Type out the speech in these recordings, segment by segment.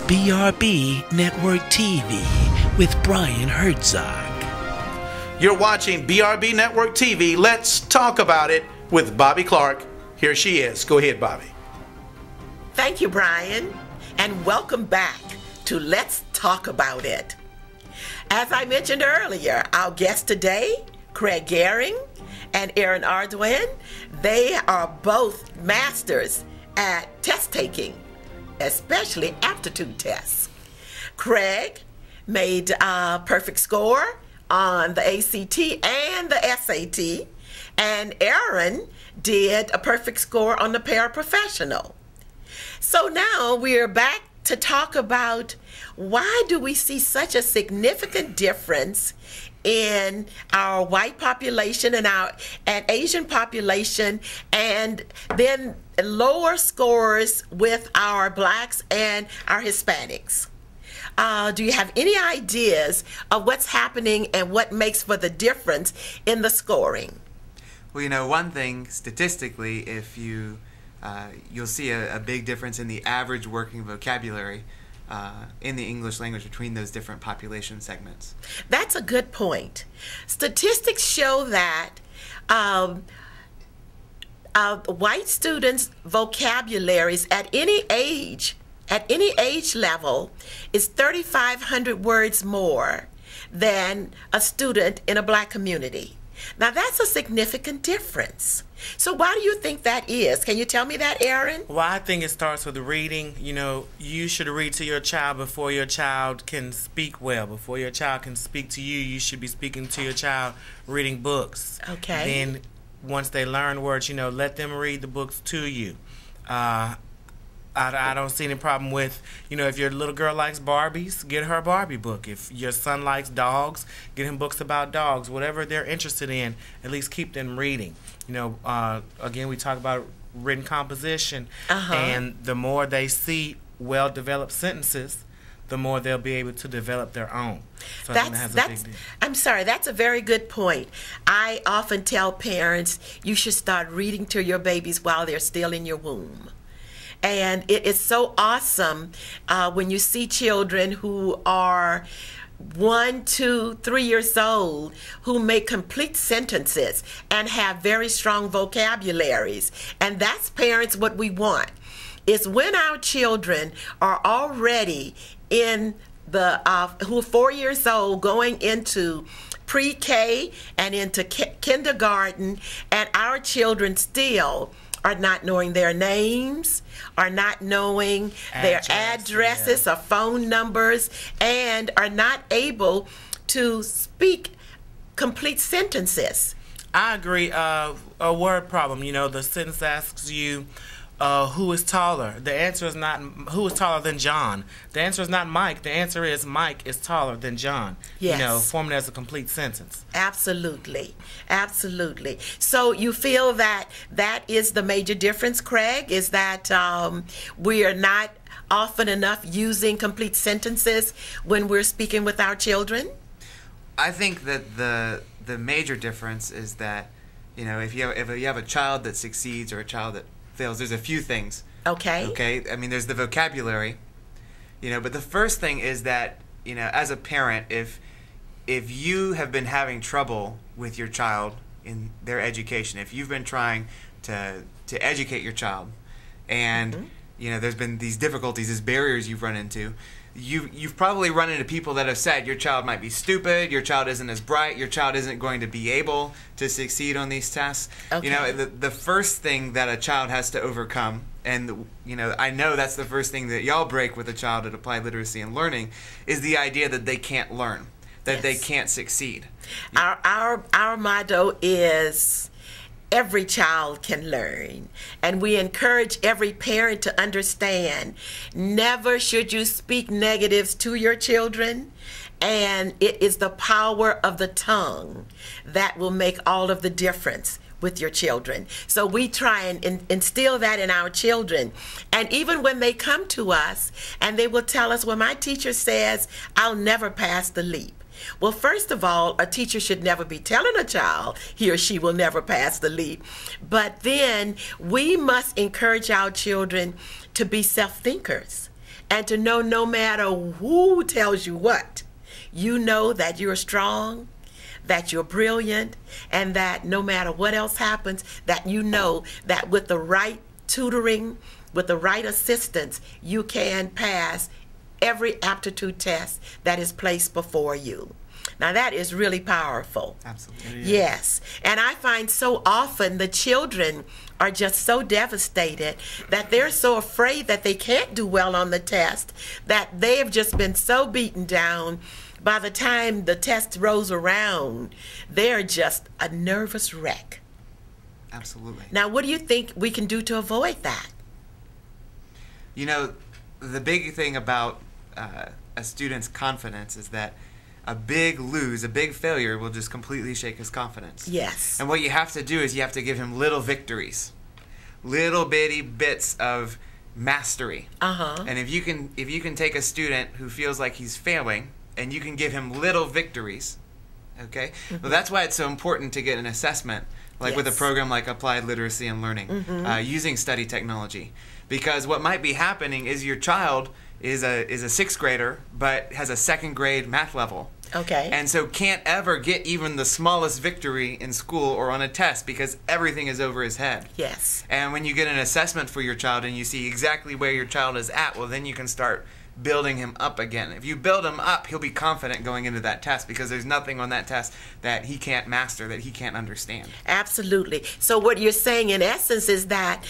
BRB Network TV with Brian Herzog. You're watching BRB Network TV. Let's talk about it with Bobby Clark. Here she is. Go ahead, Bobby. Thank you, Brian, and welcome back to Let's Talk About It. As I mentioned earlier, our guests today, Craig Gehring and Aaron Arduin, they are both masters at test taking, especially aptitude tests. Craig made a perfect score on the ACT and the SAT, and Aaron did a perfect score on the paraprofessional. So now we're back to talk about why do we see such a significant difference in our white population and Asian population, and then lower scores with our blacks and our Hispanics. Do you have any ideas of what's happening and what makes for the difference in the scoring? Well, you know, one thing statistically, if you'll see a big difference in the average working vocabulary in the English language between those different population segments. That's a good point. Statistics show that white students' vocabularies at any age level is 3,500 words more than a student in a black community. Now that's a significant difference. So why do you think that is? Can you tell me that, Aaron? Well, I think it starts with reading. You know, you should read to your child before your child can speak well. Before your child can speak to you, you should be speaking to your child, reading books. Okay. Then once they learn words, you know, let them read the books to you. I don't see any problem with, you know, if your little girl likes Barbies, get her a Barbie book. If your son likes dogs, get him books about dogs. Whatever they're interested in, at least keep them reading. You know, again, we talk about written composition, and the more they see well-developed sentences, the more they'll be able to develop their own. So I'm sorry, that's a very good point. I often tell parents you should start reading to your babies while they're still in your womb. And it is so awesome when you see children who are 1, 2, 3 years old who make complete sentences and have very strong vocabularies. And that's, parents, what we want, is when our children are already in the who are 4 years old going into pre-K and into kindergarten, and our children still are not knowing their names, are not knowing their addresses or phone numbers, and are not able to speak complete sentences. I agree. A word problem. You know, the sentence asks you, who is taller? The answer is not who is taller than John. The answer is not Mike. The answer is Mike is taller than John. Yes. You know, form it as a complete sentence. Absolutely. Absolutely. So you feel that that is the major difference, Craig, is that we are not often enough using complete sentences when we're speaking with our children? I think that the major difference is that, you know, if you have a child that succeeds or a child that fails, there's a few things. Okay. I mean, there's the vocabulary, you know, but the first thing is that, you know, as a parent, if you have been having trouble with your child in their education, if you've been trying to educate your child, and you know, there's been these difficulties, these barriers you've run into, you've probably run into people that have said your child might be stupid, your child isn't as bright, your child isn't going to be able to succeed on these tests. You know, the first thing that a child has to overcome, and you know, I know that's the first thing that y'all break with a child at Applied Literacy and Learning, is the idea that they can't learn, that they can't succeed. Our motto is every child can learn, and we encourage every parent to understand never should you speak negatives to your children, and it is the power of the tongue that will make all of the difference with your children. So we try and instill that in our children, and even when they come to us and they will tell us, well, my teacher says I'll never pass the LEAP. Well, first of all, a teacher should never be telling a child he or she will never pass the LEAP. But then we must encourage our children to be self-thinkers And to know no matter who tells you what, you know that you're strong, that you're brilliant, and that no matter what else happens, that you know that with the right tutoring, with the right assistance, you can pass every aptitude test that is placed before you. Now that is really powerful. Absolutely. Yes. And I find so often the children are just so devastated that they're so afraid that they can't do well on the test, that they have just been so beaten down. By the time the test rolls around, they're just a nervous wreck. Absolutely. Now, what do you think we can do to avoid that? You know, the big thing about a student's confidence is that a big failure will just completely shake his confidence. Yes. And what you have to do is you have to give him little victories, little bitty bits of mastery. And if you can take a student who feels like he's failing and you can give him little victories, okay? Well, that's why it's so important to get an assessment, like with a program like Applied Literacy and Learning, using study technology. Because what might be happening is your child is a sixth grader, but has a second grade math level. Okay. And so can't ever get even the smallest victory in school or on a test because everything is over his head. Yes. And when you get an assessment for your child and you see exactly where your child is at, well, then you can start building him up again. If you build him up, he'll be confident going into that test because there's nothing on that test that he can't master, that he can't understand. Absolutely. So what you're saying in essence is that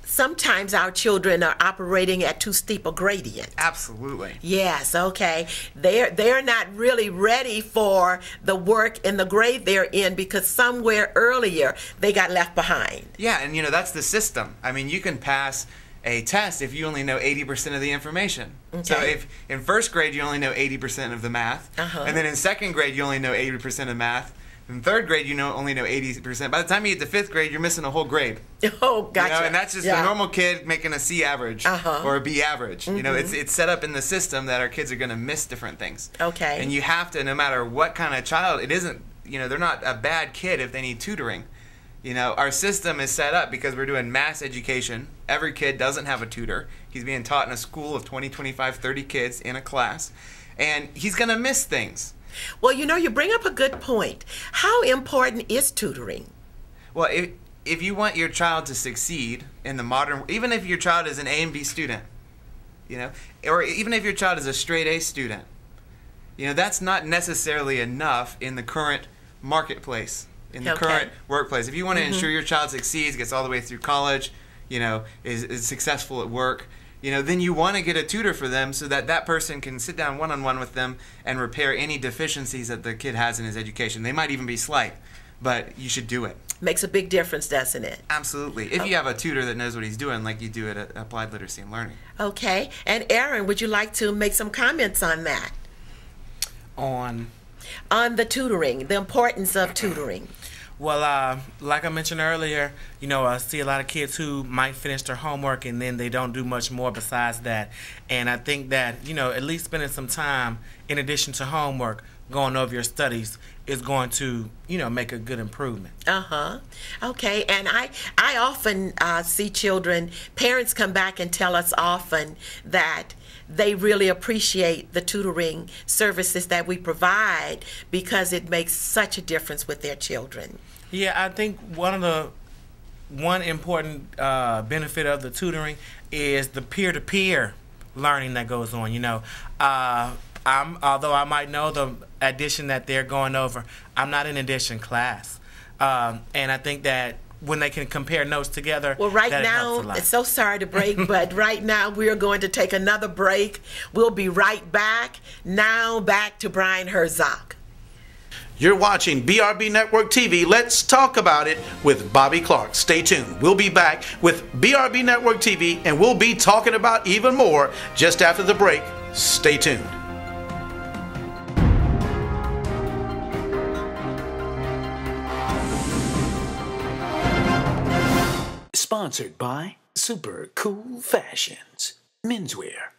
sometimes our children are operating at too steep a gradient. Absolutely. Yes, okay. They're not really ready for the work and the grade they're in because somewhere earlier they got left behind. Yeah, and you know, that's the system. I mean, you can pass a test if you only know 80% of the information. Okay. So if in first grade you only know 80% of the math, and then in second grade you only know 80% of math, in third grade you only know 80%. By the time you get to fifth grade, you're missing a whole grade. Oh, gotcha. You know, and that's just a normal kid making a C average or a B average. You know, it's set up in the system that our kids are going to miss different things. Okay. And you have to, no matter what kind of child, it isn't, you know, they're not a bad kid if they need tutoring. You know, our system is set up because we're doing mass education. Every kid doesn't have a tutor. He's being taught in a school of 20, 25, 30 kids in a class. And he's going to miss things. Well, you know, you bring up a good point. How important is tutoring? Well, if you want your child to succeed in the modern, even if your child is an A and B student, you know, or even if your child is a straight A student, you know, that's not necessarily enough in the current marketplace, in the current workplace. If you want to ensure your child succeeds, gets all the way through college, you know, is successful at work, you know, then you want to get a tutor for them so that that person can sit down one-on-one with them and repair any deficiencies that the kid has in his education. They might even be slight, but you should do it. Makes a big difference, doesn't it? Absolutely. If you have a tutor that knows what he's doing, like you do at Applied Literacy and Learning. Okay. And Aaron, would you like to make some comments on that? On the tutoring, the importance of tutoring. Well, like I mentioned earlier, you know, I see a lot of kids who might finish their homework and then they don't do much more besides that. And I think that, you know, at least spending some time in addition to homework, going over your studies is going to, you know, make a good improvement. Okay. And I often see children, parents come back and tell us often that they really appreciate the tutoring services that we provide because it makes such a difference with their children. Yeah, I think one important benefit of the tutoring is the peer-to-peer learning that goes on. You know, although I might know the addition that they're going over, I'm not in addition class, and I think that when they can compare notes together. Well, right now, so sorry to break, but right now we are going to take another break. We'll be right back. Now back to Brian Herzog. You're watching BRB Network TV. Let's talk about it with Bobby Clark. Stay tuned. We'll be back with BRB Network TV, and we'll be talking about even more just after the break. Stay tuned. Sponsored by Super Cool Fashions Menswear.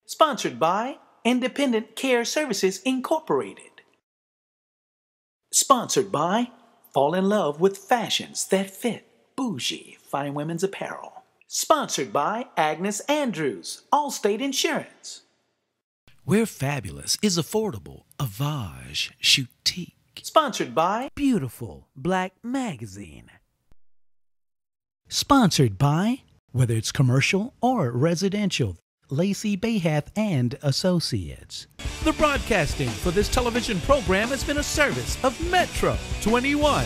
Sponsored by Independent Care Services Incorporated. Sponsored by Fall in Love with Fashions That Fit Bougie Fine Women's Apparel. Sponsored by Agnes Andrews, Allstate Insurance. Where fabulous is affordable, Avage Choutique. Sponsored by Beautiful Black Magazine. Sponsored by, whether it's commercial or residential, Lacey Bayhath and Associates. The broadcasting for this television program has been a service of Metro 21.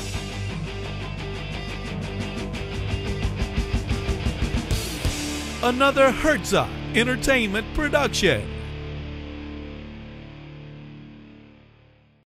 Another Herzog Entertainment production.